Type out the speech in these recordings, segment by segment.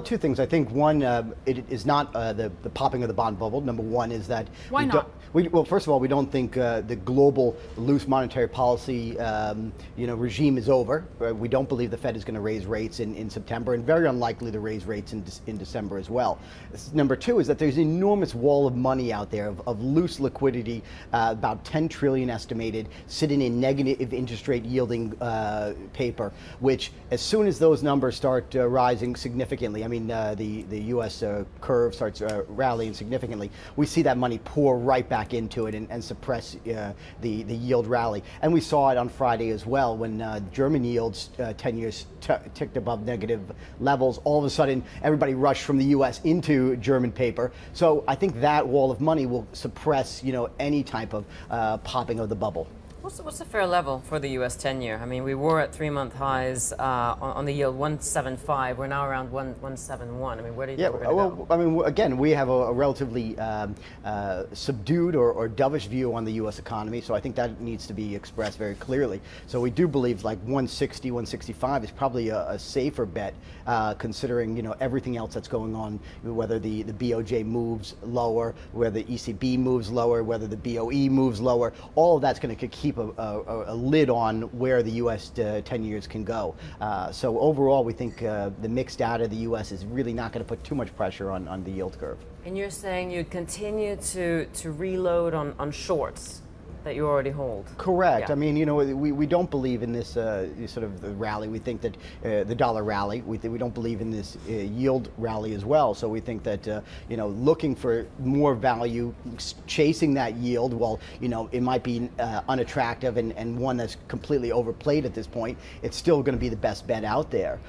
two things. I think one, it is not the popping of the bond bubble. Number one is that why not? Well, first of all, we don't think the global loose monetary policy regime is over. We don't believe the Fed is going to raise rates in September, and very unlikely to raise rates in December as well. Number two is that there's an enormous wall of money out there of loose liquidity, about 10 trillion estimated, sitting in negative interest rate yielding paper, which as soon as those numbers start rising significantly, I mean the U.S. Curve starts rallying significantly, we see that money pour right back into it and suppress the yield rally. And we saw it on Friday as well when German yields 10 years ticked above negative levels. All of a sudden, everybody rushed from the U.S. into German paper. So I think that wall of money will suppress any type of popping of the bubble. What's the fair level for the U.S. 10-year? I mean, we were at 3-month highs on the yield 1.75. We're now around 1.71. I mean, where do you think we're going to go? I mean, again, we have a relatively subdued or dovish view on the U.S. economy, so I think that needs to be expressed very clearly. So we do believe like 160, 165 is probably a safer bet, considering everything else that's going on, whether the BOJ moves lower, whether the ECB moves lower, whether the BOE moves lower. All of that's going to keep a lid on where the U.S. 10 years can go. So overall, we think the mixed data of the U.S. is really not going to put too much pressure on the yield curve. And you're saying you'd continue to reload on shorts that you already hold? Correct. Yeah. I mean, we don't believe in this sort of the rally. We think that the dollar rally. We don't believe in this yield rally as well. So we think that looking for more value, chasing that yield, while it might be unattractive and one that's completely overplayed at this point, it's still going to be the best bet out there.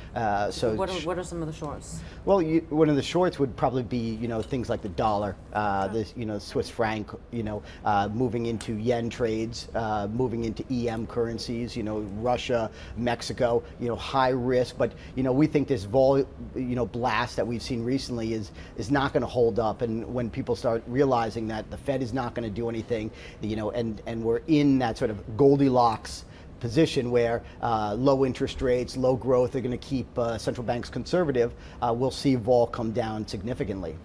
So what are some of the shorts? Well, one of the shorts would probably be things like the dollar, the Swiss franc, moving into yen trades, moving into EM currencies, Russia, Mexico, high risk, but we think this blast that we've seen recently is not going to hold up. And when people start realizing that the Fed is not going to do anything, and we're in that sort of Goldilocks position where low interest rates, low growth are going to keep central banks conservative, we'll see vol come down significantly.